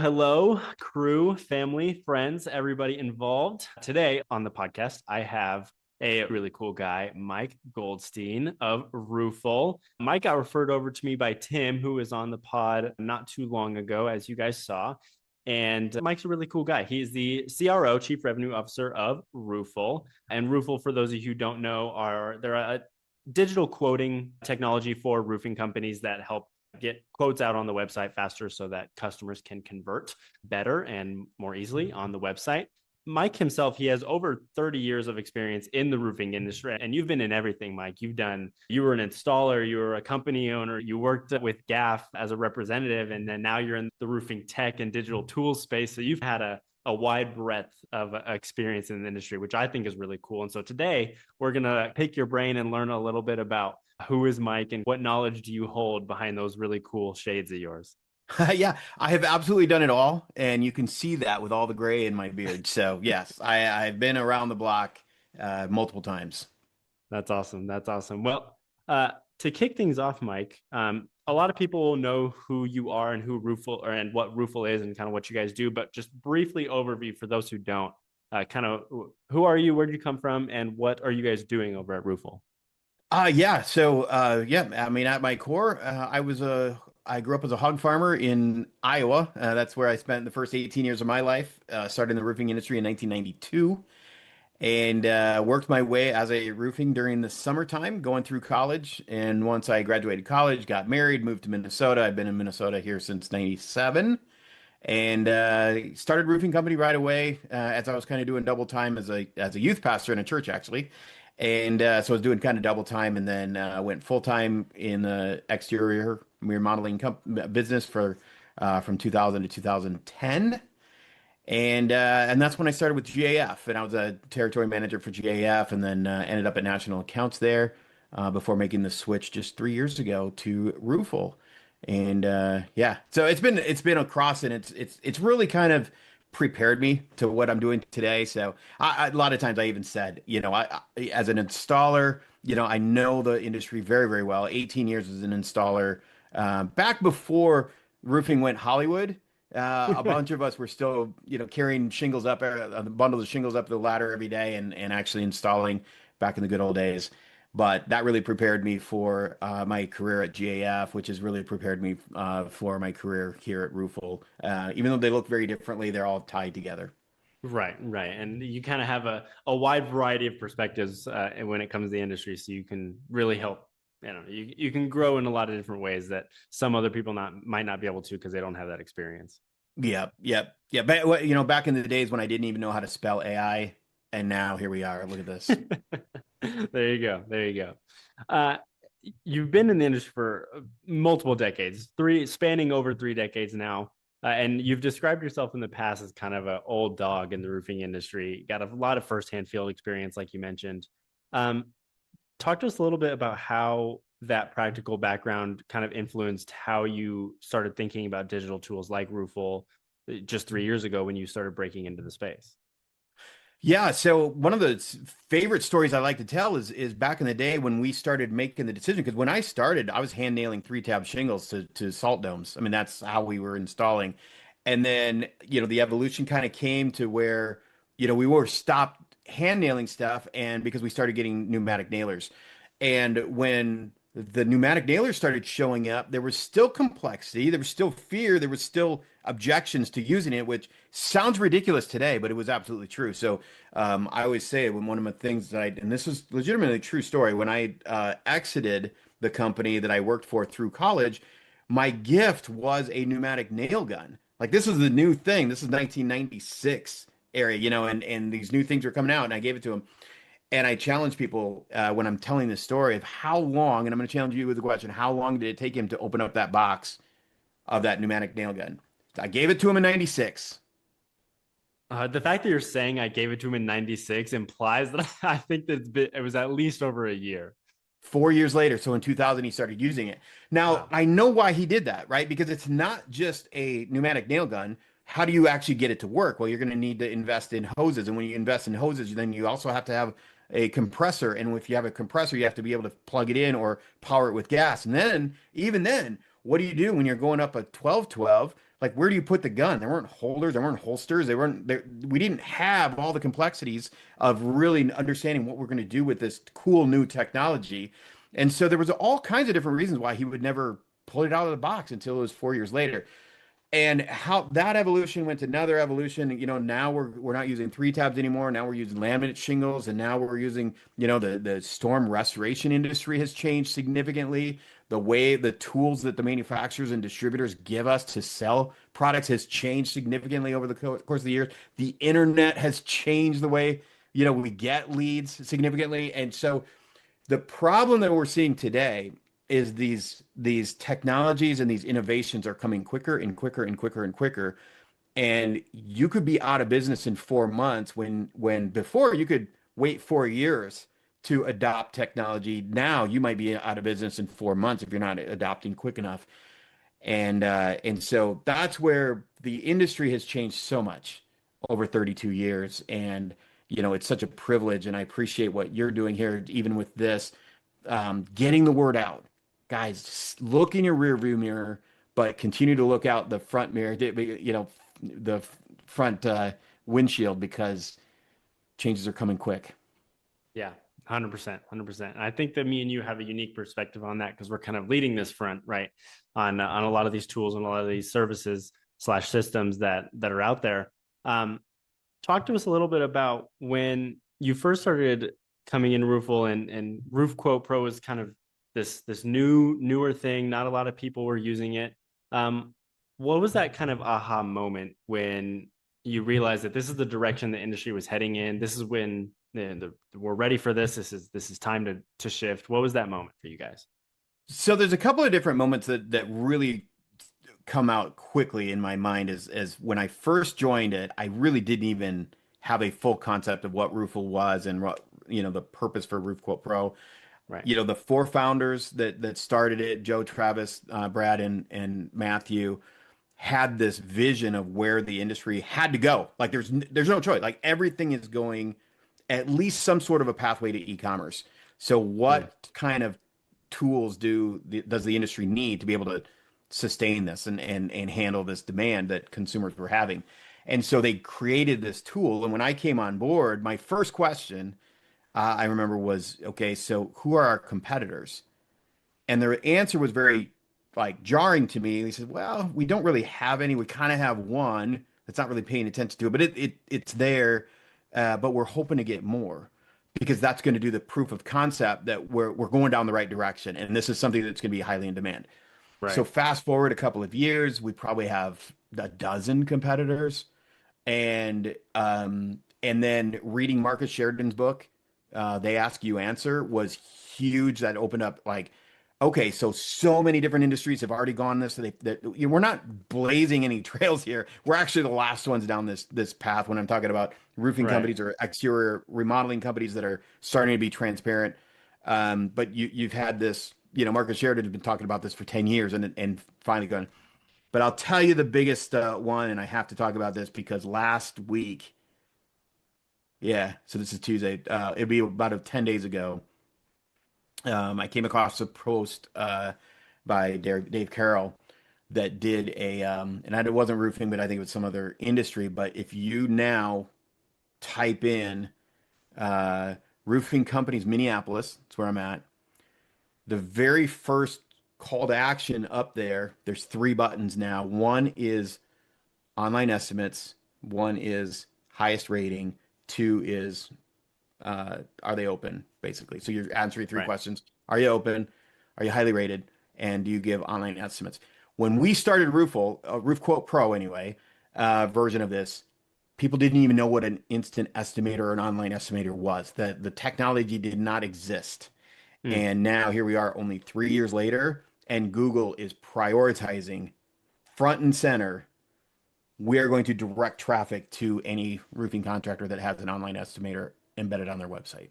Hello, crew, family, friends, everybody involved. Today on the podcast, I have a really cool guy, Mike Goldstein of Roofle. Mike got referred over to me by Tim, who was on the pod not too long ago, as you guys saw. And Mike's a really cool guy. He's the CRO, Chief Revenue Officer of Roofle. And Roofle, for those of you who don't know, they're a digital quoting technology for roofing companies that help get quotes out on the website faster so that customers can convert better and more easily on the website. Mike himself, he has over 30 years of experience in the roofing industry, and you've been in everything, Mike. You were an installer, you were a company owner, you worked with GAF as a representative, and then now you're in the roofing tech and digital tools space. So you've had a wide breadth of experience in the industry, which I think is really cool. And so today we're going to pick your brain and learn a little bit about who is Mike and what knowledge do you hold behind those really cool shades of yours? Yeah, I have absolutely done it all, and you can see that with all the gray in my beard. So yes, I've been around the block multiple times. That's awesome. That's awesome. Well, to kick things off, Mike, a lot of people will know who you are and who Roofle and what Roofle is and kind of what you guys do, but just briefly overview for those who don't, kind of who are you, where did you come from, and what are you guys doing over at Roofle? Yeah. So yeah, I mean, at my core, I grew up as a hog farmer in Iowa. That's where I spent the first 18 years of my life. Started in the roofing industry in 1992, and worked my way as a roofing during the summertime, going through college. And once I graduated college, got married, moved to Minnesota. I've been in Minnesota here since '97. And started roofing company right away as I was kind of doing double time as a youth pastor in a church actually, and so I was doing kind of double time, and then went full time in the exterior remodeling business for from 2000 to 2010, and that's when I started with GAF, and I was a territory manager for GAF, and then ended up at national accounts there before making the switch just 3 years ago to Roofle. And yeah, so it's been across, and it's really kind of prepared me to what I'm doing today. So a lot of times I even said, as an installer, I know the industry very, very well. 18 years as an installer, back before roofing went Hollywood. A bunch of us were still, carrying shingles up, bundles of shingles up the ladder every day, and actually installing back in the good old days. But that really prepared me for my career at GAF, which has really prepared me for my career here at Roofle. Even though they look very differently, they're all tied together. Right, right. And you kind of have a wide variety of perspectives when it comes to the industry. So you can really help, you can grow in a lot of different ways that some other people might not be able to because they don't have that experience. Yep, yep, yeah. But back in the days when I didn't even know how to spell AI, and now here we are. Look at this. There you go. There you go. Uh, you've been in the industry for multiple decades, spanning over 3 decades now. And you've described yourself in the past as kind of an old dog in the roofing industry. Got a lot of firsthand field experience, like you mentioned. Um, Talk to us a little bit about how that practical background kind of influenced how you started thinking about digital tools like Roofle just 3 years ago when you started breaking into the space. Yeah, so one of the favorite stories I like to tell is back in the day when we started making the decision. Because when I started, I was hand nailing 3-tab shingles to salt domes. I mean, that's how we were installing. And then, the evolution kind of came to where, we were stopped hand nailing stuff, and because we started getting pneumatic nailers. And when the pneumatic nailers started showing up, there was still complexity, there was still fear, there was still objections to using it, which sounds ridiculous today, but it was absolutely true. So I always say, when one of the things that and this is legitimately a true story, when I exited the company that I worked for through college, my gift was a pneumatic nail gun. Like, this was the new thing. This is 1996 area, and these new things were coming out, and I gave it to him. And I challenge people when I'm telling this story of how long, and I'm going to challenge you with the question, how long did it take him to open up that box of that pneumatic nail gun? I gave it to him in 96. The fact that you're saying I gave it to him in 96 implies that I think that it was at least over a year. 4 years later, so in 2000, he started using it. Now, Wow. I know why he did that, right? Because it's not just a pneumatic nail gun. How do you actually get it to work? Well, you're going to need to invest in hoses. And when you invest in hoses, then you also have to have a compressor. And if you have a compressor, you have to be able to plug it in or power it with gas. And then, even then, what do you do when you're going up a 1212 like, where do you put the gun? There weren't holders, there weren't holsters, they weren't there. We didn't have all the complexities of really understanding what we're going to do with this cool new technology. And so there was all kinds of different reasons why he would never pull it out of the box until it was 4 years later. And how that evolution went to another evolution. Now we're not using three tabs anymore. Now we're using laminate shingles, and now we're using, the storm restoration industry has changed significantly. The way the tools that the manufacturers and distributors give us to sell products has changed significantly over the course of the years. The internet has changed the way, we get leads significantly. And so the problem that we're seeing today is these technologies and these innovations are coming quicker and quicker and quicker and quicker. And you could be out of business in 4 months when before you could wait 4 years to adopt technology. Now you might be out of business in 4 months if you're not adopting quick enough. And so that's where the industry has changed so much over 32 years. And it's such a privilege, and I appreciate what you're doing here, even with this, getting the word out. Guys, just look in your rear view mirror, but continue to look out the front mirror, the front windshield, because changes are coming quick. Yeah, 100%, 100%. And I think that me and you have a unique perspective on that because we're kind of leading this front, right, on a lot of these tools and a lot of these services / systems that are out there. Talk to us a little bit about when you first started coming in Roofle, and Roof Quote Pro is kind of this newer thing. Not a lot of people were using it. What was that kind of aha moment when you realized that this is the direction the industry was heading in? This is when we're ready for this. This is time to shift. What was that moment for you guys? So there's a couple of different moments that really come out quickly in my mind. As when I first joined it, I really didn't even have a full concept of what Roofle was and what, the purpose for Roof Quote Pro. Right. The four founders that started it, Joe, Travis, Brad, and Matthew, had this vision of where the industry had to go. Like there's no choice. Like everything is going at least some sort of a pathway to e-commerce. So what kind of tools does the industry need to be able to sustain this and handle this demand that consumers were having? And so they created this tool. And when I came on board, my first question I remember was, okay, so who are our competitors? And their answer was very like jarring to me. He said, well, we don't really have any. We kind of have one that's not really paying attention to it, but it's there. But we're hoping to get more because that's going to do the proof of concept that we're going down the right direction. And this is something that's going to be highly in demand. Right. So fast forward a couple of years, we probably have a dozen competitors. And then reading Marcus Sheridan's book, They Ask You Answer, was huge. That opened up like, okay, so many different industries have already gone this. We're not blazing any trails here. We're actually the last ones down this path when I'm talking about roofing companies or exterior remodeling companies that are starting to be transparent. But you've had this, Marcus Sheridan has been talking about this for 10 years and finally going. But I'll tell you the biggest one, and I have to talk about this because last week, so this is Tuesday, it'd be about 10 days ago, I came across a post by Dave Carroll that did and it wasn't roofing, but I think it was some other industry. But if you now type in roofing companies Minneapolis, that's where I'm at, the very first call to action up there's 3 buttons now. One is online estimates, one is highest rating, 2 is are they open, basically. So you're answering 3 questions. Are you open? Are you highly rated? And do you give online estimates? When we started Roofle, Roof Quote Pro anyway, version of this, people didn't even know what an instant estimator or an online estimator was. The technology did not exist. And now here we are only 3 years later, and Google is prioritizing front and center. We are going to direct traffic to any roofing contractor that has an online estimator embedded on their website.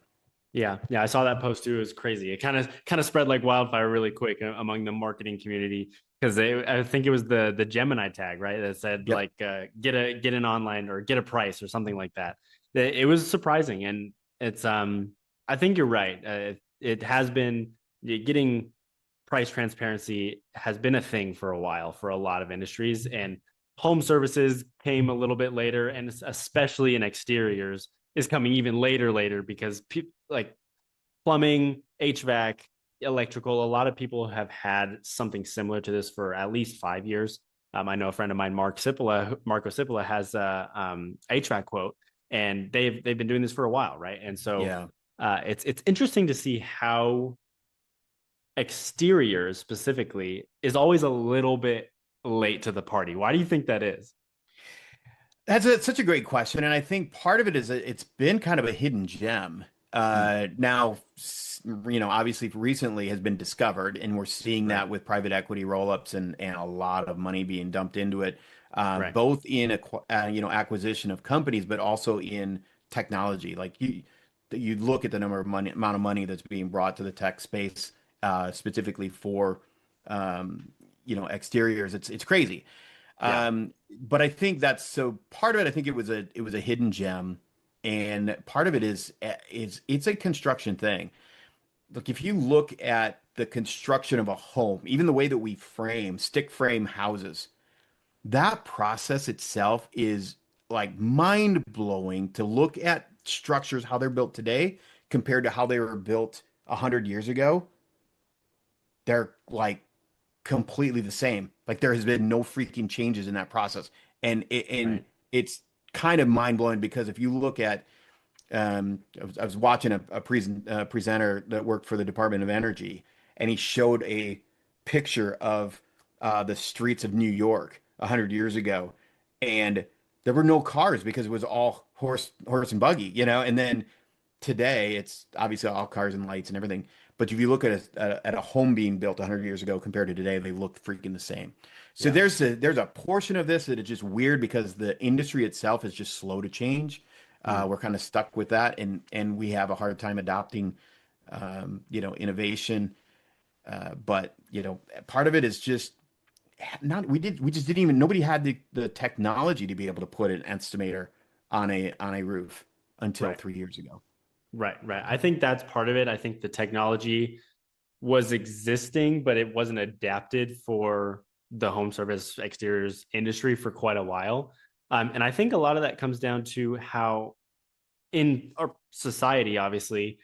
Yeah, I saw that post too. It was crazy. It kind of spread like wildfire really quick among the marketing community because I think it was the Gemini tag, right? That said like get an online or get a price or something like that. It was surprising, and it's I think you're right. It has been getting price transparency has been a thing for a while for a lot of industries, and home services came a little bit later, and especially in exteriors is coming even later because like plumbing, HVAC, electrical. A lot of people have had something similar to this for at least 5 years. I know a friend of mine, Marco Cipolla, has a HVAC quote, and they've been doing this for a while, right? And so Yeah. it's interesting to see how exteriors specifically is always a little bit late to the party. Why do you think that is? Such a great question, and I think part of it is that it's been kind of a hidden gem. Mm, Now, obviously recently has been discovered, and we're seeing right, that with private equity roll-ups and a lot of money being dumped into it, right, both in acquisition of companies, but also in technology. Like you look at the amount of money that's being brought to the tech space, specifically for exteriors. It's crazy. yeah, But I think that's so part of it. I think it was a hidden gem, and part of it is it's a construction thing. Look, if you look at the construction of a home, even the way that we stick frame houses, that process itself is like mind blowing to look at structures, how they're built today compared to how they were built 100 years ago. They're like completely the same. Like there has been no freaking changes in that process, and right, it's kind of mind blowing because if you look at, I was watching a presenter that worked for the Department of Energy, and he showed a picture of the streets of New York 100 years ago, and there were no cars because it was all horse and buggy, and then today it's obviously all cars and lights and everything. But if you look at a home being built 100 years ago compared to today, they look freaking the same. So yeah, there's a portion of this that is just weird because the industry itself is just slow to change. mm, We're kind of stuck with that, and we have a hard time adopting, innovation. But part of it is just not we just didn't even nobody had the technology to be able to put an estimator on a roof until right, 3 years ago. right. I think that's part of it. I think the technology was existing, but it wasn't adapted for the home service exteriors industry for quite a while. And I think a lot of that comes down to how in our society, obviously,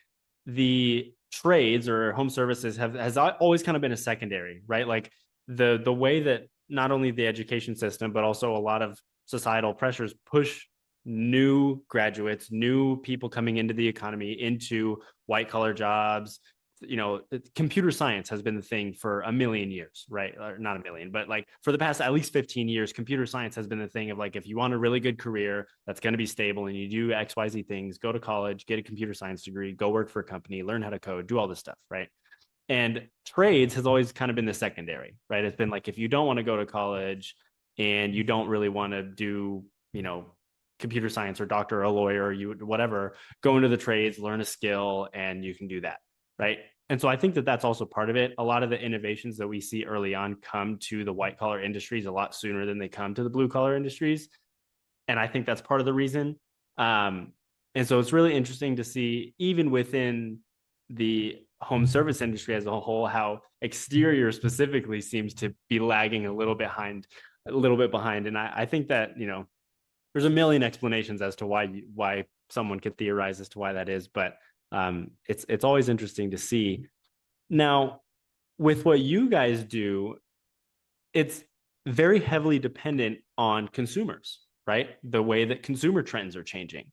the trades or home services has always kind of been a secondary, right? Like the way that not only the education system, but also a lot of societal pressures push new graduates, new people coming into the economy into white collar jobs. Computer science has been the thing for a million years, right? Or not a million, but like for the past at least 15 years, computer science has been the thing of like, if you want a really good career that's going to be stable and you do XYZ things, go to college, get a computer science degree, go work for a company, learn how to code, do all this stuff, right? And trades has always kind of been the secondary, right? It's been like, if you don't want to go to college and you don't really want to do, computer science or doctor or a lawyer or you whatever, go into the trades, learn a skill, and you can do that, right? And so I think that that's also part of it. A lot of the innovations that we see early on come to the white collar industries a lot sooner than they come to the blue collar industries. And I think that's part of the reason. Um, and so it's really interesting to see, even within the home service industry as a whole, how exterior specifically seems to be lagging a little bit behind. And I think that, there's a million explanations as to why someone could theorize as to why that is, but it's always interesting to see. Now, with what you guys do, it's very heavily dependent on consumers, right? The way that consumer trends are changing.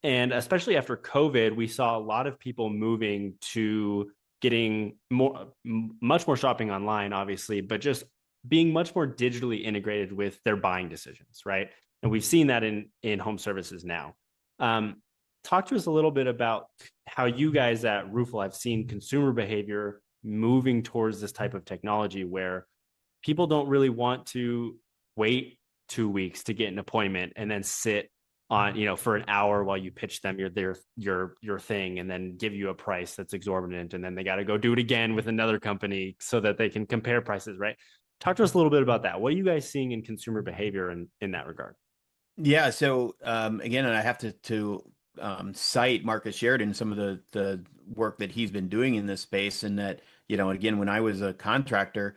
And especially after COVID, we saw a lot of people moving to getting much more shopping online, obviously, but just being much more digitally integrated with their buying decisions, right? And we've seen that in home services now. Um, Talk to us a little bit about how you guys at Roofle have seen consumer behavior moving towards this type of technology where people don't really want to wait 2 weeks to get an appointment and then sit on for an hour while you pitch them your thing and then give you a price that's exorbitant and then they got to go do it again with another company so that they can compare prices, right? Talk to us a little bit about that. What are you guys seeing in consumer behavior in that regard? Yeah, so again, and I have to cite Marcus Sheridan, some of the work that he's been doing in this space, and that again, when I was a contractor,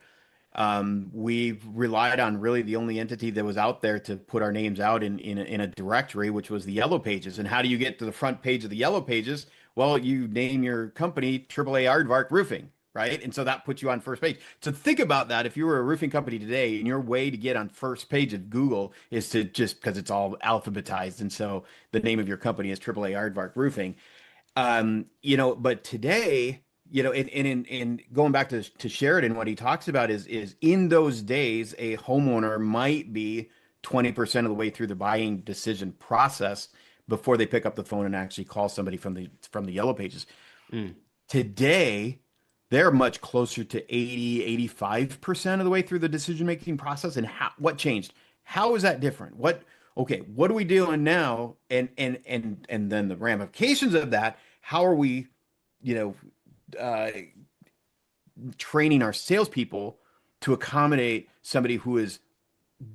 We relied on really the only entity that was out there to put our names out in a directory, which was the Yellow Pages. And how do you get to the front page of the Yellow Pages? Well, you name your company AAA Aardvark Roofing, right? And so that puts you on first page. So think about that. If you were a roofing company today and your way to get on first page of Google is to just because it's all alphabetized. And so the name of your company is AAA Aardvark Roofing. But today, and going back to Sheridan, what he talks about is in those days, a homeowner might be 20% of the way through the buying decision process before they pick up the phone and actually call somebody from the Yellow Pages. Mm. Today, they're much closer to 85% of the way through the decision-making process. And what changed? How is that different? What are we doing now? And then the ramifications of that, how are we, you know, training our salespeople to accommodate somebody who is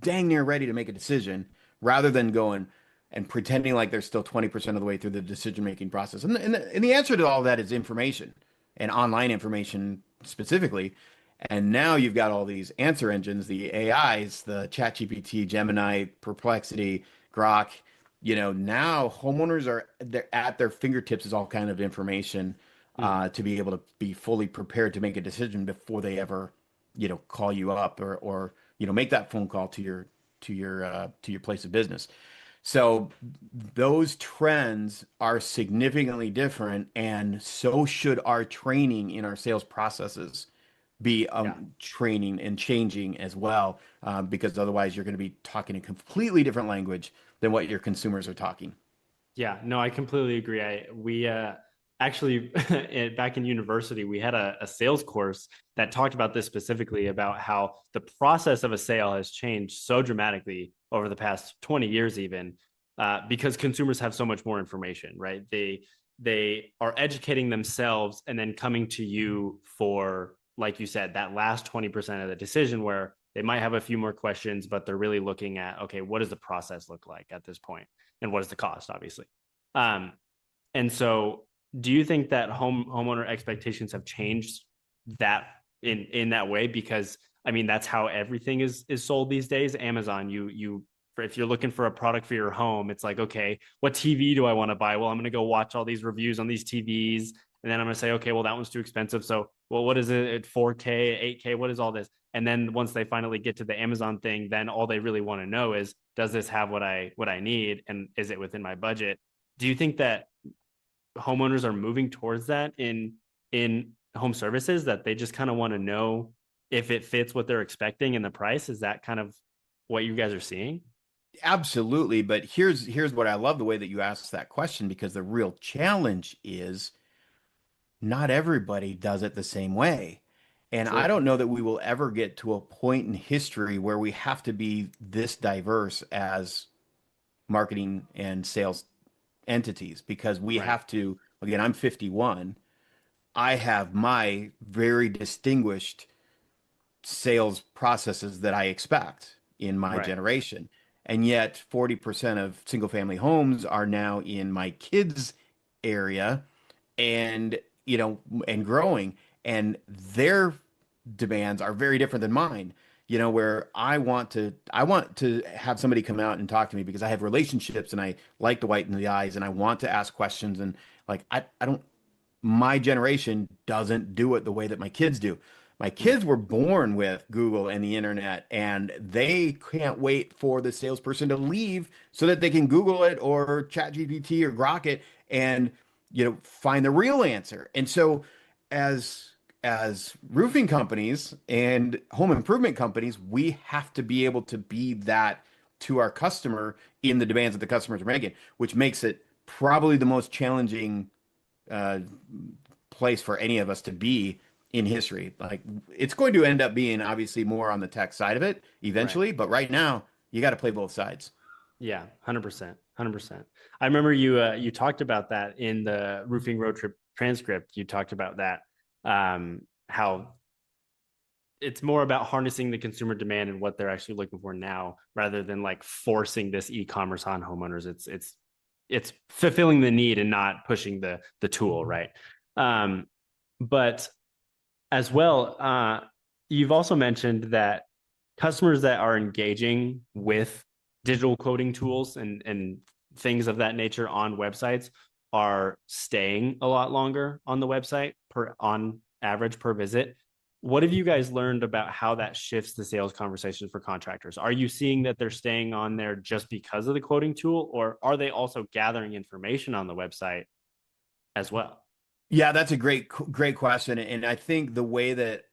dang near ready to make a decision rather than going and pretending like they're still 20% of the way through the decision-making process. And the answer to all that is information and online information specifically. And now you've got all these answer engines, the AIs, the ChatGPT, Gemini, Perplexity, Grok. Now homeowners they're at their fingertips is all kind of information to be able to be fully prepared to make a decision before they ever, call you up or make that phone call to your place of business. So those trends are significantly different, and so should our training in our sales processes be training and changing as well, because otherwise you're going to be talking a completely different language than what your consumers are talking. Yeah, no, I completely agree. We actually back in university, we had a sales course that talked about this specifically, about how the process of a sale has changed so dramatically over the past 20 years, even because consumers have so much more information, right? They are educating themselves and then coming to you for, like you said, that last 20% of the decision where they might have a few more questions, but they're really looking at, okay, what does the process look like at this point? And what is the cost, obviously? And so do you think that homeowner expectations have changed that in that way? Because I mean, that's how everything is sold these days. Amazon, if you're looking for a product for your home, it's like, okay, what TV do I want to buy? Well, I'm going to go watch all these reviews on these TVs. And then I'm going to say, okay, well, that one's too expensive. So, well, what is it at 4K, 8K? What is all this? And then once they finally get to the Amazon thing, then all they really want to know is, does this have what I need? And is it within my budget? Do you think that homeowners are moving towards that in home services, that they just kind of want to know if it fits what they're expecting in the price? Is that kind of what you guys are seeing? Absolutely. But here's what I love the way that you asked that question, because the real challenge is not everybody does it the same way. And I True. don't know that we will ever get to a point in history where we have to be this diverse as marketing and sales entities, because we Right. have to, again, I'm 51. I have my very distinguished sales processes that I expect in my Right. generation. And yet 40% of single family homes are now in my kids' area and, and growing. And their demands are very different than mine. Where I want to have somebody come out and talk to me because I have relationships and I like to whiten the eyes and I want to ask questions, and like I don't my generation doesn't do it the way that my kids do. My Mm. kids were born with Google and the internet, and they can't wait for the salesperson to leave so that they can Google it or ChatGPT or Grok it and find the real answer. And so as roofing companies and home improvement companies, we have to be able to be that to our customer in the demands that the customers are making, which makes it probably the most challenging uh, place for any of us to be in history. Like, it's going to end up being obviously more on the tech side of it Right. eventually, but right now you got to play both sides. Yeah, 100%. 100%. I remember you talked about that in the roofing road trip transcript. You talked about that, how it's more about harnessing the consumer demand and what they're actually looking for now, rather than like forcing this e-commerce on homeowners. It's fulfilling the need and not pushing the tool, right? But as well, you've also mentioned that customers that are engaging with digital quoting tools and things of that nature on websites are staying a lot longer on the website per on average per visit. What have you guys learned about how that shifts the sales conversation for contractors? Are you seeing that they're staying on there just because of the quoting tool, or are they also gathering information on the website as well? Yeah, that's a great question. And I think the way that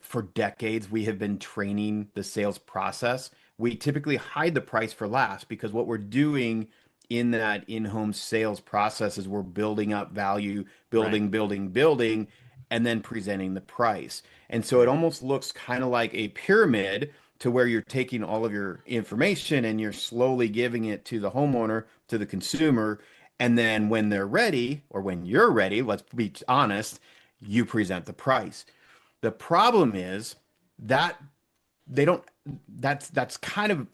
for decades we have been training the sales process, we typically hide the price for last because what we're doing in that in-home sales process is we're building up value, Right. building, and then presenting the price. And so it Right. almost looks kind of like a pyramid to where you're taking all of your information and you're slowly giving it to the homeowner, to the consumer. And then when they're ready, or when you're ready, let's be honest, you present the price. The problem is that they don't, that's kind of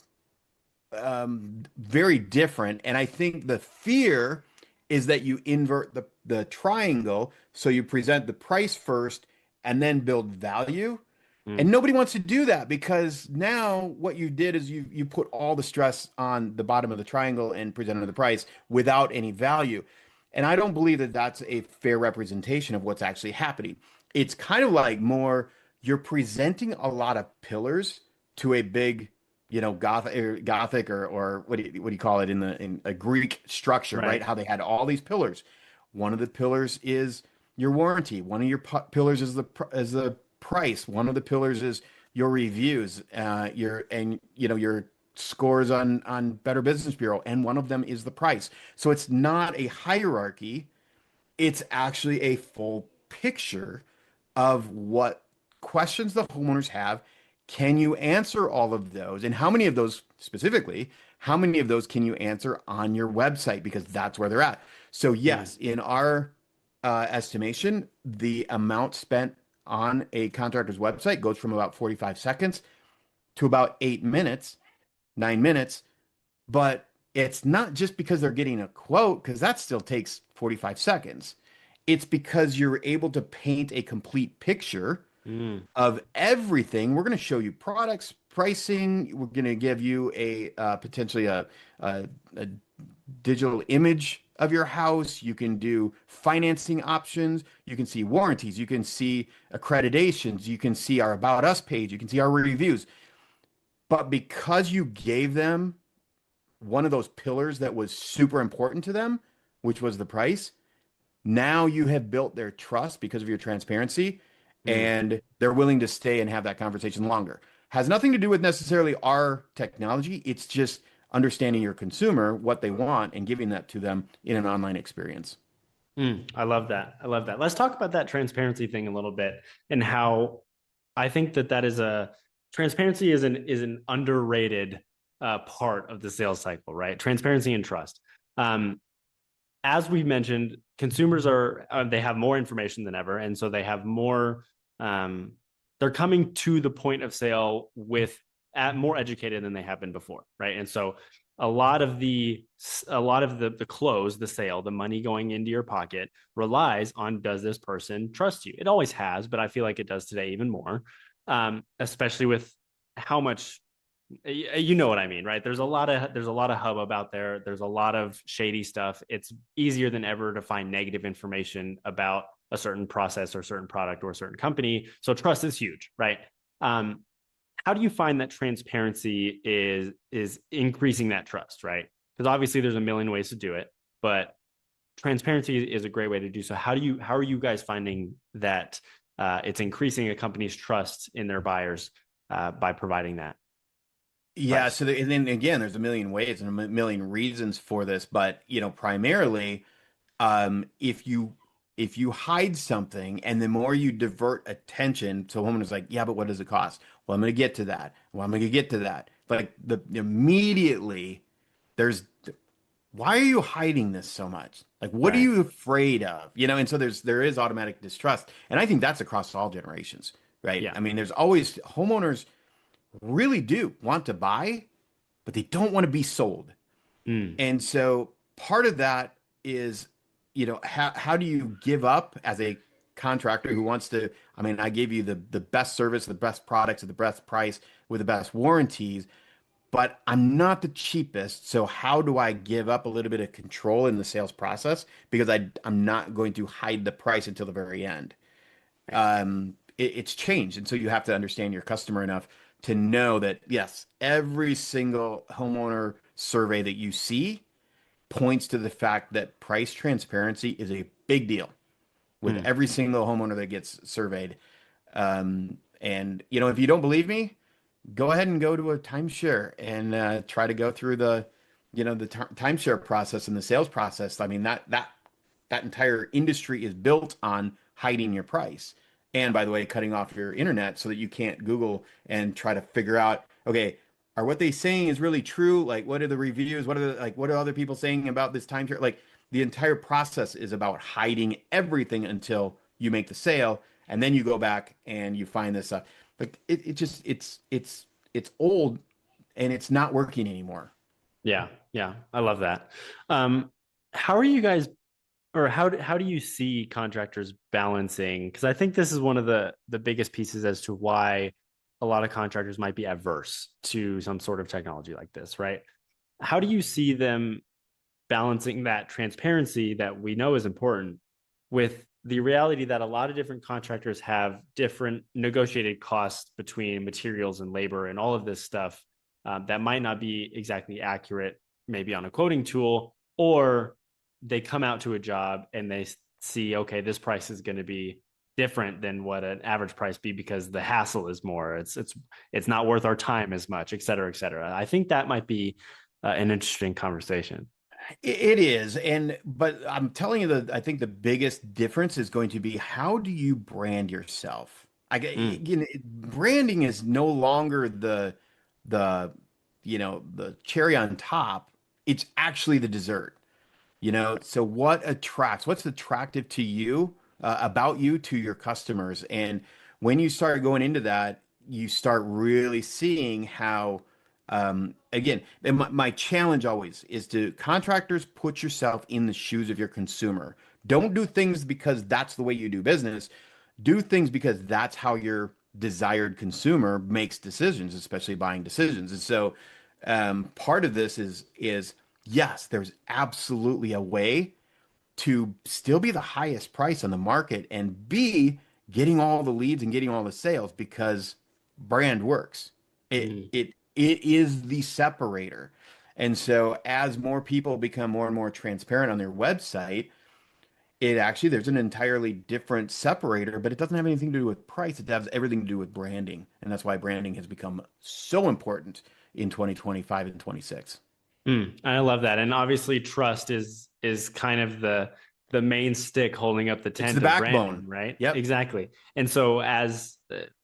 very different. And I think the fear is that you invert the triangle. So you present the price first and then build value. And Mm. nobody wants to do that because now what you did is you put all the stress on the bottom of the triangle and presented the price without any value. And I don't believe that that's a fair representation of what's actually happening. It's kind of like more you're presenting a lot of pillars to a big, Gothic or what do you call it in a Greek structure, right? Right. How they had all these pillars. One of the pillars is your warranty. One of your pillars is the price. One of the pillars is your reviews, your scores on Better Business Bureau, and one of them is the price. So it's not a hierarchy. It's actually a full picture of what questions the homeowners have. Can you answer all of those? And how many of those specifically, how many of those can you answer on your website? Because that's where they're at. So, Mm. yes, in our estimation, the amount spent on a contractor's website goes from about 45 seconds to about 8 minutes, 9 minutes. But it's not just because they're getting a quote, because that still takes 45 seconds. It's because you're able to paint a complete picture Mm. of everything. We're going to show you products, pricing. We're going to give you a potentially a digital image of your house. You can do financing options. You can see warranties. You can see accreditations. You can see our About Us page. You can see our reviews. But because you gave them one of those pillars that was super important to them, which was the price, now you have built their trust because of your transparency, Mm. and they're willing to stay and have that conversation longer. Has nothing to do with necessarily our technology. It's just understanding your consumer, what they want, and giving that to them in an online experience. Mm. I love that. I love that. Let's talk about that transparency thing a little bit and how I think that that is a transparency is an underrated part of the sales cycle, right? Transparency and trust. Um, as we mentioned, consumers are they have more information than ever, and so they have more. Um, they're coming to the point of sale with more educated than they have been before, right? And so a lot of the close, the sale, the money going into your pocket relies on, does this person trust you? It always has, but I feel like it does today even more, especially with how much you know what I mean, right? There's a lot of hubbub out there. There's a lot of shady stuff. It's easier than ever to find negative information about a certain process or certain product or a certain company. So trust is huge, right? Um, how do you find that transparency is increasing that trust, right? Because obviously there's a million ways to do it, but transparency is a great way to do so. How are you guys finding that it's increasing a company's trust in their buyers by providing that Yeah, price? so and then again, there's a million ways and million reasons for this, but primarily, if you hide something and the more you divert attention, so a woman is like, yeah, but what does it cost? Well, I'm going to get to that. Well, I'm going to get to that. Like the immediately there's why are you hiding this so much? Like, what are Right. you afraid of? And so there is automatic distrust. And I think that's across all generations, right? Yeah. I mean, there's always homeowners really do want to buy, but they don't want to be sold. Mm. And so part of that is, how do you give up as a contractor who wants to, I mean, I gave you the best service, the best products at the best price with the best warranties, but I'm not the cheapest. So how do I give up a little bit of control in the sales process? Because I'm not going to hide the price until the very end. It's changed. And so you have to understand your customer enough to know that, yes, every single homeowner survey that you see points to the fact that price transparency is a big deal with Mm. every single homeowner that gets surveyed. And if you don't believe me, go ahead and go to a timeshare and try to go through the timeshare process and the sales process. I mean, that entire industry is built on hiding your price. And by the way, cutting off your internet so that you can't Google and try to figure out, okay, are what they saying is really true? Like, what are the reviews? What are other people saying about this timeshare? Like, the entire process is about hiding everything until you make the sale, and then you go back and you find this stuff. Like, it's old and it's not working anymore. Yeah, yeah, I love that. How are you guys, or how do you see contractors balancing? Because I think this is one of the biggest pieces as to why a lot of contractors might be adverse to some sort of technology like this, right? How do you see them balancing that transparency that we know is important with the reality that a lot of different contractors have different negotiated costs between materials and labor and all of this stuff that might not be exactly accurate, maybe on a quoting tool, or they come out to a job and they see, okay, this price is going to be different than what an average price be because the hassle is more. It's not worth our time as much, et cetera, et cetera. I think that might be an interesting conversation. It is, but I'm telling you that I think the biggest difference is going to be how do you brand yourself? Mm, Again, branding is no longer the the cherry on top. It's actually the dessert. So what's attractive to you about you to your customers? And when you start going into that, you start really seeing how, again, and my challenge always is to contractors, put yourself in the shoes of your consumer. Don't do things because that's the way you do business. Do things because that's how your desired consumer makes decisions, especially buying decisions. And so, part of this is yes, there's absolutely a way to still be the highest price on the market and be getting all the leads and getting all the sales because brand works. It mm. it it is the separator. And so as more people become more and more transparent on their website, there's an entirely different separator, but it doesn't have anything to do with price. It has everything to do with branding. And that's why branding has become so important in 2025 and 26. I love that. And obviously trust is kind of the main stick holding up the It's the tent of branding, backbone. right? Yep. Exactly. And so as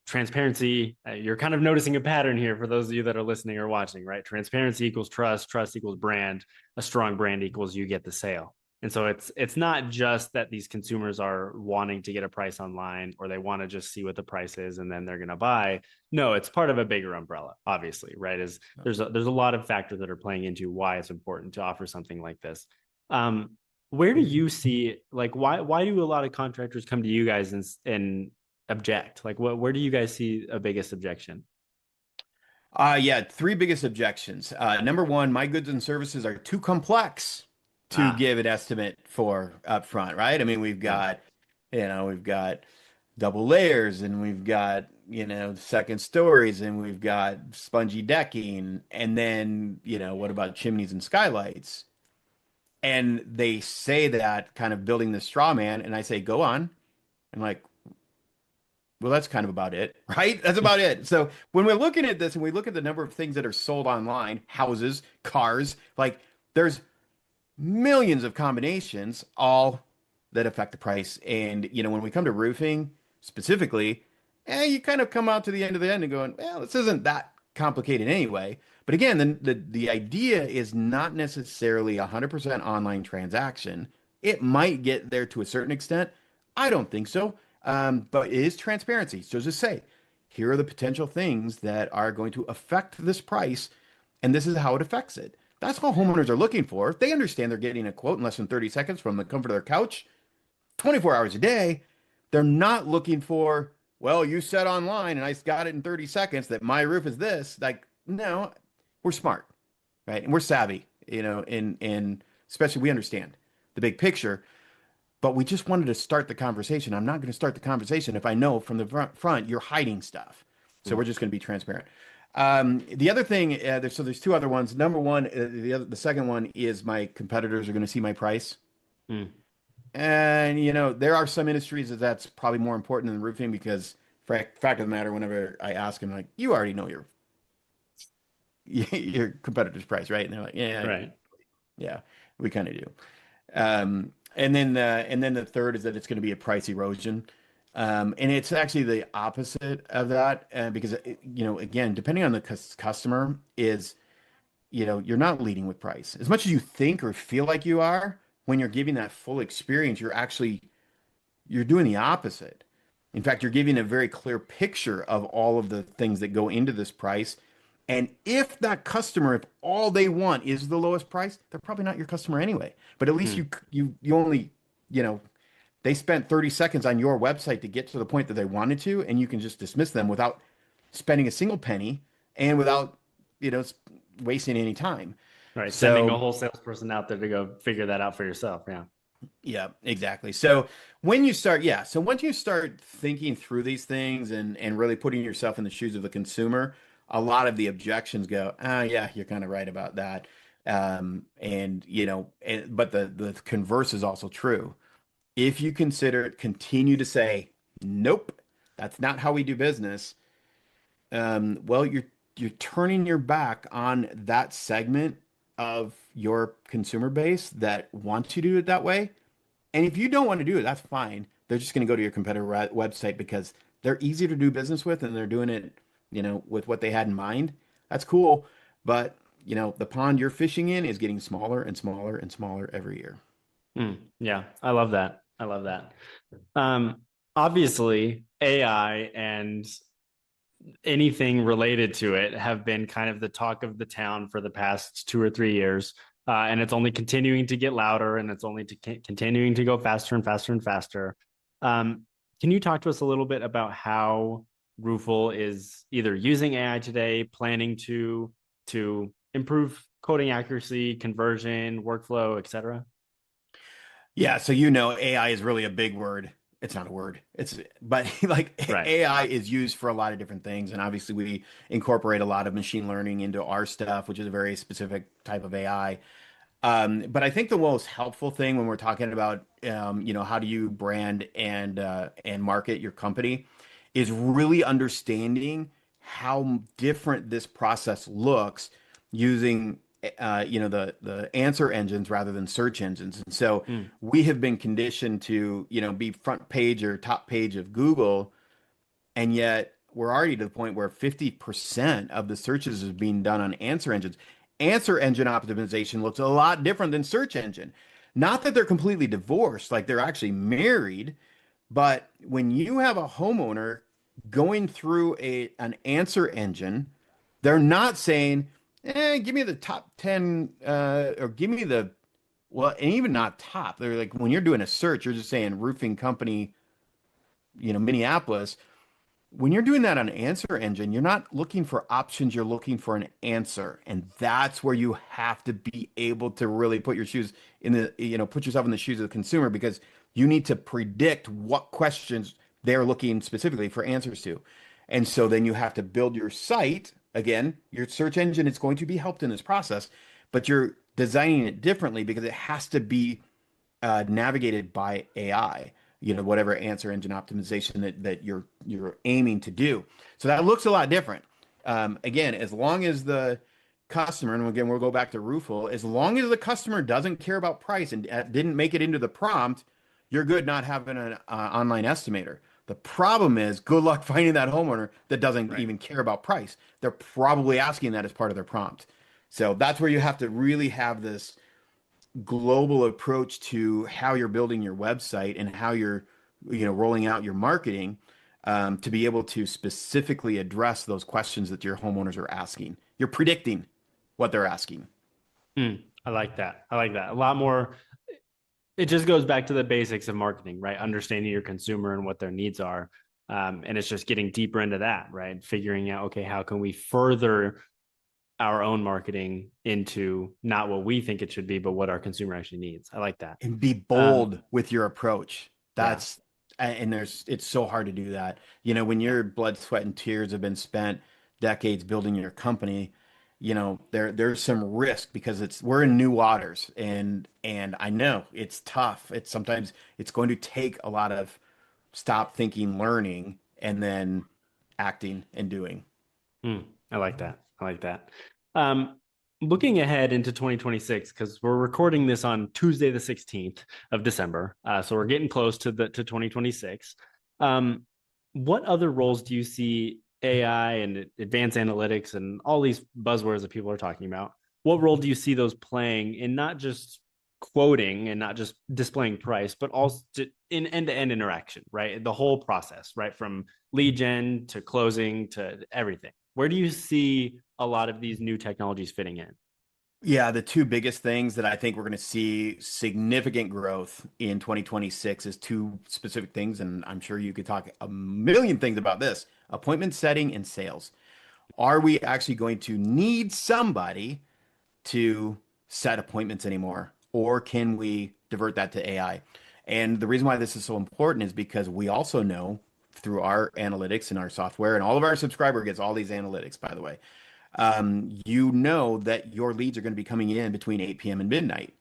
transparency, you're kind of noticing a pattern here for those of you that are listening or watching, right? Transparency equals trust equals brand, a strong brand equals you get the sale. And so it's not just that these consumers are wanting to get a price online or they want to just see what the price is and then they're going to buy. No, it's part of a bigger umbrella, obviously, right? Is there's a lot of factors that are playing into why it's important to offer something like this. Where do you see, like, why do a lot of contractors come to you guys and object? Like, where do you guys see a biggest objection? Yeah, three biggest objections. Number one, my goods and services are too complex to Ah, give an estimate for up front, right? I mean, yeah. we've got double layers and we've got, second stories and we've got spongy decking. And then, what about chimneys and skylights? And they say that kind of building the straw man. And I say, go on. I'm like, well, that's kind of about it, right? That's about it. So when we're looking at this and we look at the number of things that are sold online, houses, cars, like there's millions of combinations, all that affect the price. And, when we come to roofing specifically, you kind of come out to the end and going, well, this isn't that complicated anyway. But again, the idea is not necessarily a 100% online transaction. It might get there to a certain extent. I don't think so. But it is transparency. So just say, here are the potential things that are going to affect this price, and this is how it affects it. That's all homeowners are looking for. They understand they're getting a quote in less than 30 seconds from the comfort of their couch, 24 hours a day. They're not looking for, well, you said online and I got it in 30 seconds that my roof is this. Like, no, we're smart, right? And we're savvy, and especially we understand the big picture, but we just wanted to start the conversation. I'm not going to start the conversation if I know from the front you're hiding stuff. So we're just going to be transparent. The other thing, there's two other ones. Number one, the second one is my competitors are going to see my price. Mm. And there are some industries that's probably more important than roofing because fact of the matter, whenever I ask them, like, you already know your your competitor's price, right? And they're like, yeah, Right. yeah, we kind of do. And then the third is that it's going to be a price erosion. And it's actually the opposite of that, because again, depending on the customer is, you're not leading with price as much as you think or feel like you are. When you're giving that full experience, you're doing the opposite. In fact, you're giving a very clear picture of all of the things that go into this price. And if that customer, if all they want is the lowest price, they're probably not your customer anyway. But at least you only, they spent 30 seconds on your website to get to the point that they wanted to, and you can just dismiss them without spending a single penny and without, wasting any time. Right. Sending a So whole salesperson out there to go figure that out for yourself. Yeah. yeah, exactly. So when you start, so once you start thinking through these things and really putting yourself in the shoes of the consumer, a lot of the objections go, yeah, you're kind of right about that. But the converse is also true. If you continue to say, nope, that's not how we do business, well, you're turning your back on that segment of your consumer base that wants you to do it that way. And if you don't want to do it, that's fine. They're just going to go to your competitor website because they're easy to do business with and they're doing it, with what they had in mind. That's cool. But, the pond you're fishing in is getting smaller and smaller and smaller every year. Yeah. I love that. I love that. Obviously, AI and anything related to it have been kind of the talk of the town for the past 2 or 3 years. And it's only continuing to get louder and it's only continuing to go faster and faster and faster. Can you talk to us a little bit about how Roofle is either using AI today, planning to improve coding accuracy, conversion, workflow, et cetera? Yeah, so AI is really a big word. It's not a word. But like Right. AI is used for a lot of different things, and obviously we incorporate a lot of machine learning into our stuff, which is a very specific type of AI. But I think the most helpful thing when we're talking about, how do you brand and market your company is really understanding how different this process looks using, the answer engines rather than search engines. And so we have been conditioned to, be front page or top page of Google, and yet we're already to the point where 50% of the searches is being done on answer engines. Answer engine optimization looks a lot different than search engine. Not that they're completely divorced, like they're actually married, but when you have a homeowner going through an answer engine, they're not saying, give me the top 10, or give me well, and even not top. They're like, when you're doing a search, you're just saying roofing company, Minneapolis. When you're doing that on answer engine, you're not looking for options, you're looking for an answer. And that's where you have to be able to really put put yourself in the shoes of the consumer, because you need to predict what questions they're looking specifically for answers to. And so then you have to build your site. Again, your search engine is going to be helped in this process, but you're designing it differently because it has to be navigated by AI, whatever answer engine optimization that you're aiming to do. So that looks a lot different. Again, as long as the customer, and again, we'll go back to Roofle, as long as the customer doesn't care about price and didn't make it into the prompt, you're good not having an online estimator. The problem is, good luck finding that homeowner that doesn't even care about price. They're probably asking that as part of their prompt. So that's where you have to really have this global approach to how you're building your website and how you're, rolling out your marketing, to be able to specifically address those questions that your homeowners are asking. You're predicting what they're asking. I like that. I like that. A lot more. it just goes back to the basics of marketing, right? Understanding your consumer and what their needs are. And it's just getting deeper into that, right? Figuring out, okay, how can we further our own marketing into not what we think it should be, but what our consumer actually needs. I like that. And be Um, bold with your approach. yeah. That's and it's so hard to do that. You know, when Yeah. your blood, sweat, and tears have been spent decades building your company, you know, there's some risk because we're in new waters and I know it's tough. It's sometimes it's going to take a lot of stop thinking, learning, and then acting and doing. I like that. I like that. Um, Looking ahead into 2026, because we're recording this on Tuesday, the 16th of December. So we're getting close to 2026. Um, what other roles do you see AI and advanced analytics and all these buzzwords that people are talking about? What role do you see those playing in not just quoting and not just displaying price, but also in end-to-end interaction, right? The whole process, right? From lead gen to closing to everything. Where do you see a lot of these new technologies fitting in? Yeah, the two biggest things that I think we're going to see significant growth in 2026 is two specific things, and I'm sure you could talk a million things about this: appointment setting and sales. Are we actually going to need somebody to set appointments anymore, or can we divert that to AI? And the reason why this is so important is because we also know through our analytics and our software, and all of our subscriber gets all these analytics, by the way. You know that your leads are going to be coming in between 8 p.m. and midnight.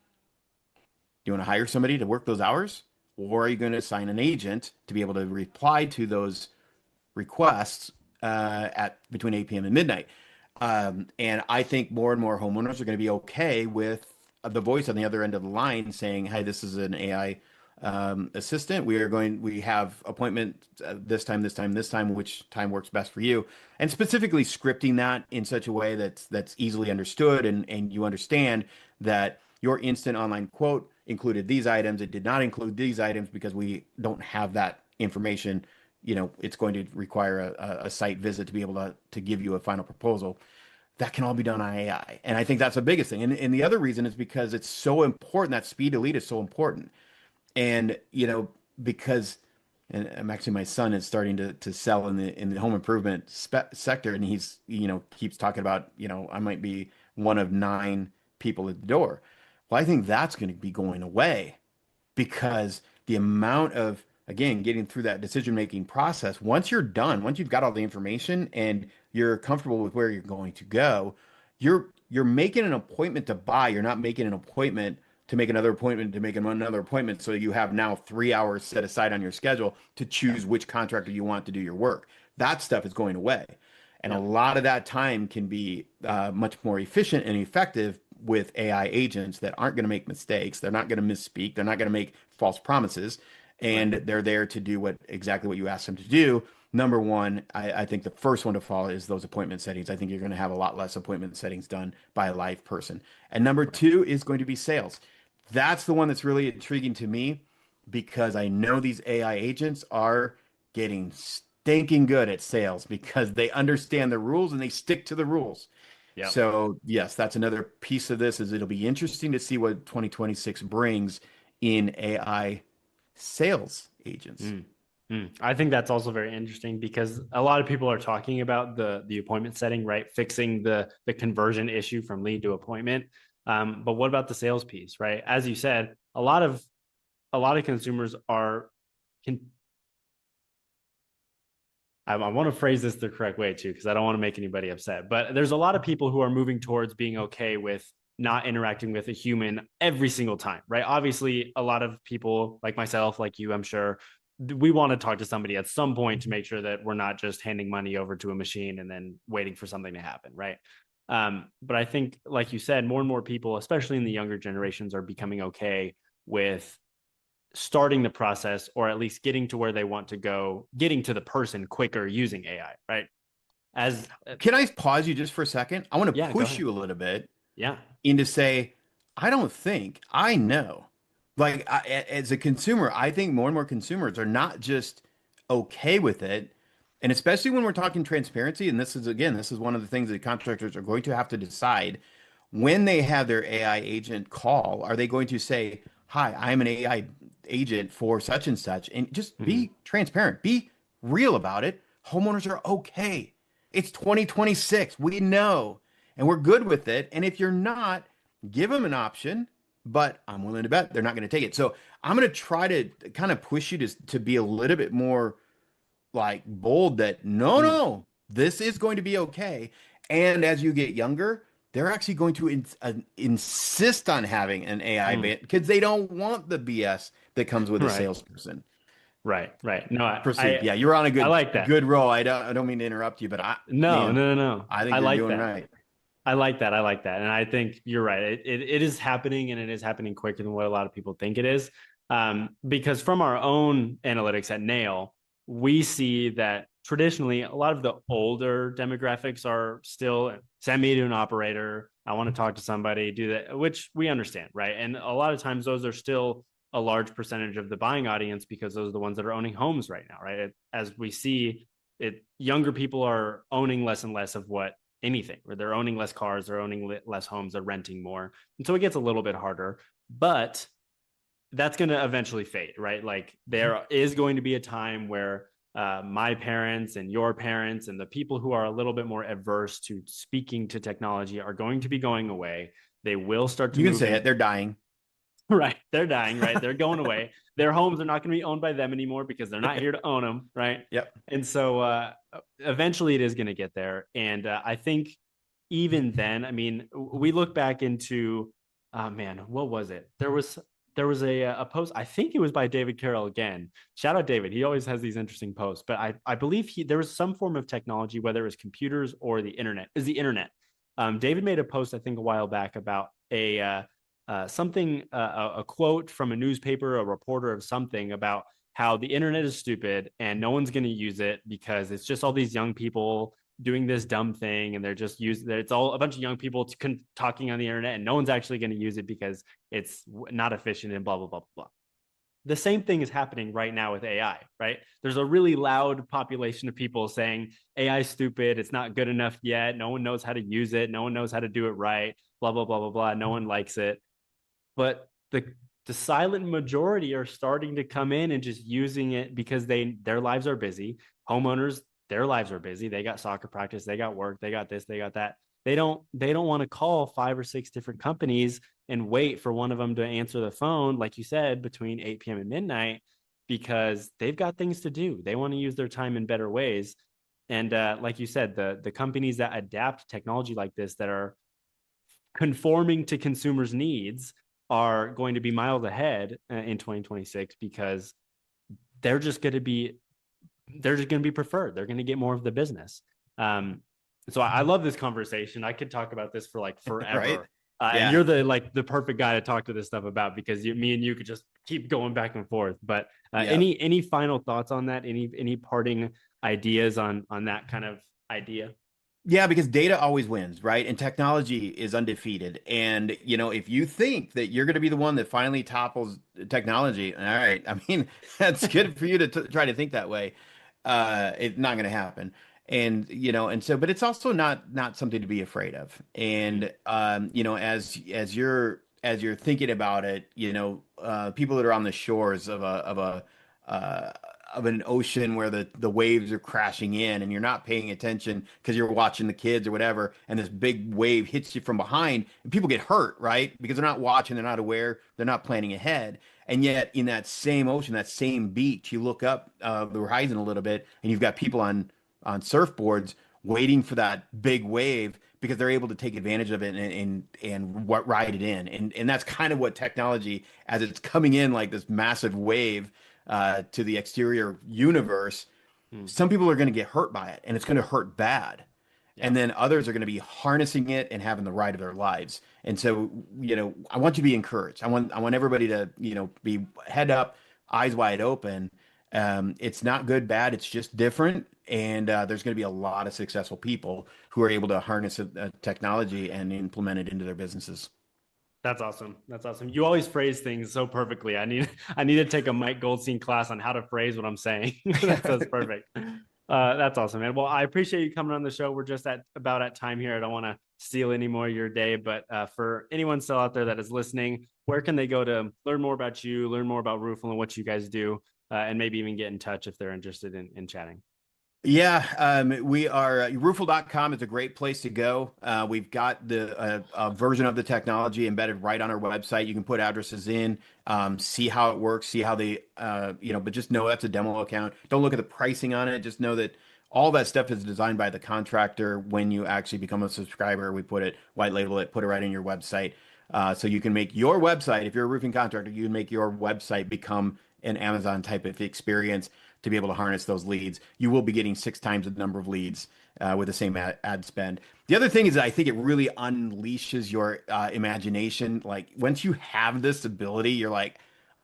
Do you want to hire somebody to work those hours? Or are you going to assign an agent to be able to reply to those requests at between 8 p.m. and midnight? And I think more and more homeowners are going to be okay with the voice on the other end of the line saying, "Hey, this is an AI assistant. We have appointment this time, this time, this time. Which time works best for you?" And specifically scripting that in such a way that's easily understood and you understand that your instant online quote included these items. It did not include these items because we don't have that information. You know, it's going to require a site visit to be able to give you a final proposal. That can all be done on AI. And I think that's the biggest thing. And the other reason is because it's so important. That speed to lead is so important. And, you know, because and I'm actually my son is starting to sell in the home improvement sector, and he's, you know, keeps talking about, you know, I might be one of nine people at the door. Well, I think that's going to be going away because the amount of, again, getting through that decision making process, once you're done, once you've got all the information and you're comfortable with where you're going to go, you're making an appointment to buy. You're not making an appointment to make another appointment to make another appointment. So you have now 3 hours set aside on your schedule to Yeah. choose which contractor you want to do your work. That stuff is going away. And a Yeah. lot of that time can be much more efficient and effective with AI agents that aren't going to make mistakes. They're not going to misspeak. They're not going to make false promises. Right. And they're there to do exactly what you ask them to do. Number one, I think the first one to fall is those appointment settings. I think you're going to have a lot less appointment settings done by a live person. And number Right. two is going to be sales. That's the one that's really intriguing to me because I know these AI agents are getting stinking good at sales because they understand the rules and they stick to the rules. Yeah. So, yes, that's another piece of this is it'll be interesting to see what 2026 brings in AI sales agents. Mm. I think that's also very interesting because a lot of people are talking about the appointment setting, right? Fixing the conversion issue from lead to appointment. But what about the sales piece, right? As you said, a lot of consumers are can I want to phrase this the correct way too, because I don't want to make anybody upset. But there's a lot of people who are moving towards being okay with not interacting with a human every single time, right? Obviously, a lot of people like myself, like you, I'm sure, we want to talk to somebody at some point to make sure that we're not just handing money over to a machine and then waiting for something to happen, right? But I think, like you said, more and more people, especially in the younger generations, are becoming okay with starting the process or at least getting to where they want to go, getting to the person quicker using AI, right? As Can I pause you just for a second? I want to Yeah, go push ahead. you a little bit Yeah. into say, I don't think I know. Like as a consumer, I think more and more consumers are not just okay with it. And especially when we're talking transparency, and this is again, this is one of the things that contractors are going to have to decide when they have their AI agent call, are they going to say, hi, I'm an AI agent for such and such, and just Mhm. be transparent, be real about it. Homeowners are okay. It's 2026. We know, and we're good with it. And if you're not, give them an option, but I'm willing to bet they're not going to take it. So I'm going to try to kind of push you to be a little bit more like bold that no, Mm. no, this is going to be okay. And as you get younger, they're actually going to insist on having an AI Mm. ban because they don't want the BS that comes with a Right. salesperson. Right. Right. No, Proceed. Yeah, you're on a I like that. good roll. I don't mean to interrupt you, but No, man, no, no, no. I think I you're like doing that. right. I like that. I like that. And I think you're right. It is happening, and it is happening quicker than what a lot of people think it is. Because from our own analytics at Nail, we see that traditionally a lot of the older demographics are still send me to an operator. I want to talk to somebody, do that, which we understand, right? And a lot of times those are still a large percentage of the buying audience because those are the ones that are owning homes right now, right? As we see it, younger people are owning less and less of what anything, or they're owning less cars, they're owning less homes, they're renting more. And so it gets a little bit harder, but that's going to eventually fade, right? Like there is going to be a time where my parents and your parents and the people who are a little bit more averse to speaking to technology are going to be going away. They will start to You can move say in. it. They're dying. Right. They're dying, right? They're going away. Their homes are not going to be owned by them anymore because they're not here to own them, right? Yep. And so eventually it is going to get there. And I think even then, I mean, we look back into, man, what was it? There was a post. I think it was by David Carroll again. Shout out David. He always has these interesting posts. But I believe there was some form of technology, whether it was computers or the internet. Is the internet? David made a post I think a while back about a quote from a newspaper, a reporter of something about how the internet is stupid and no one's going to use it because it's just all these young people doing this dumb thing, and they're just using it's all a bunch of young people talking on the internet, and no one's actually going to use it because it's not efficient and blah blah blah blah. The same thing is happening right now with AI, right? There's a really loud population of people saying AI is stupid, it's not good enough yet, no one knows how to use it, no one knows how to do it right, blah blah blah blah blah, no one likes it. But the silent majority are starting to come in and just using it because their lives are busy. Homeowners, their lives are busy. They got soccer practice, they got work, they got this, they got that. They don't want to call 5 or 6 different companies and wait for one of them to answer the phone, like you said, between 8 p.m. and midnight, because they've got things to do. They want to use their time in better ways. And like you said, the companies that adapt technology like this that are conforming to consumers' needs are going to be miles ahead in 2026 because they're just going to be they're just going to be preferred. They're going to get more of the business. Um, so I love this conversation. I could talk about this for like Right. forever. And Yeah. you're the perfect guy to talk to this stuff about because me and you could just keep going back and forth. But Yeah. any final thoughts on that? Any parting ideas on that kind of idea? Yeah, because data always wins, right? And technology is undefeated. And, if you think that you're going to be the one that finally topples technology, all right, I mean, that's good for you to try to think that way. It's not going to happen. And, but it's also not something to be afraid of. Mm-hmm. And, as you're thinking about it, people that are on the shores uh, of an ocean where the waves are crashing in and you're not paying attention because you're watching the kids or whatever, and this big wave hits you from behind and people get hurt, right? Because they're not watching, they're not aware, they're not planning ahead. And yet in that same ocean, that same beach, you look up the horizon a little bit and you've got people on surfboards waiting for that big wave because they're able to take advantage of it and what ride it in. And that's kind of what technology, as it's coming in like this massive wave to the exterior universe, Mm. some people are going to get hurt by it and it's going to hurt bad. Yeah. And then others are going to be harnessing it and having the ride of their lives. And so, I want you to be encouraged. I want everybody to, be head up, eyes wide open. It's not good, bad. It's just different. And there's going to be a lot of successful people who are able to harness technology and implement it into their businesses. That's awesome. That's awesome. You always phrase things so perfectly. I need to take a Mike Goldstein class on how to phrase what I'm saying. That's perfect. That's awesome, man. Well, I appreciate you coming on the show. We're just at time here. I don't want to steal any more of your day, but for anyone still out there that is listening, where can they go to learn more about you, learn more about Roofle and what you guys do, and maybe even get in touch if they're interested in chatting? Yeah, we are roofle.com is a great place to go. We've got the version of the technology embedded right on our website. You can put addresses in, see how it works, see how they, but just know that's a demo account. Don't look at the pricing on it. Just know that all that stuff is designed by the contractor. When you actually become a subscriber, we put it, white label it, put it right in your website. So you can make your website, if you're a roofing contractor, you can make your website become an Amazon type of experience to be able to harness those leads. You will be getting 6 times the number of leads with the same ad spend. The other thing is that I think it really unleashes your imagination. Like once you have this ability, you're like,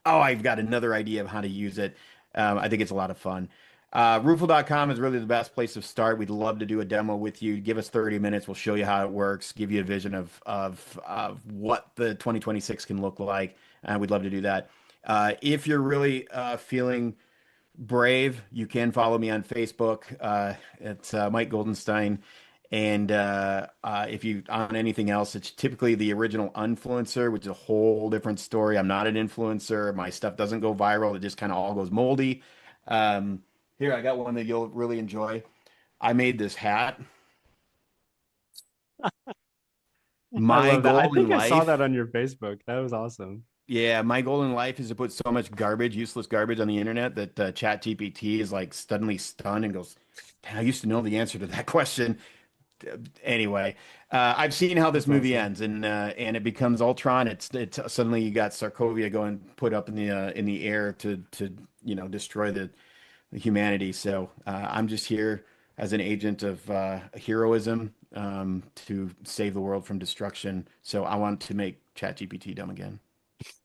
oh, I've got another idea of how to use it. I think it's a lot of fun. Roofle.com is really the best place to start. We'd love to do a demo with you. Give us 30 minutes. We'll show you how it works, give you a vision of what the 2026 can look like. We'd love to do that. If you're really feeling brave, you can follow me on Facebook. It's Mike Goldenstein. And if you on anything else, it's typically the original influencer, which is a whole different story. I'm not an influencer. My stuff doesn't go viral. It just kind of all goes moldy. Here, I got one that you'll really enjoy. I made this hat. I My love that. I goal in think I saw life. that on your Facebook. That was awesome. Yeah, my goal in life is to put so much garbage, useless garbage on the internet that ChatGPT is like suddenly stunned and goes, "Damn, I used to know the answer to that question." Anyway, I've seen how this That's movie awesome. ends, and it becomes Ultron. It's suddenly you got Sarkovia going put up in the air to destroy the humanity. So I'm just here as an agent of heroism to save the world from destruction. So I want to make ChatGPT dumb again.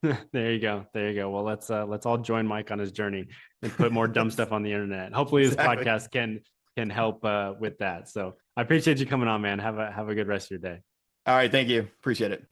There you go. There you go. Well, let's all join Mike on his journey and put more dumb stuff on the internet. Hopefully this Exactly. podcast can help with that. So I appreciate you coming on, man. Have a good rest of your day. All right, thank you. Appreciate it.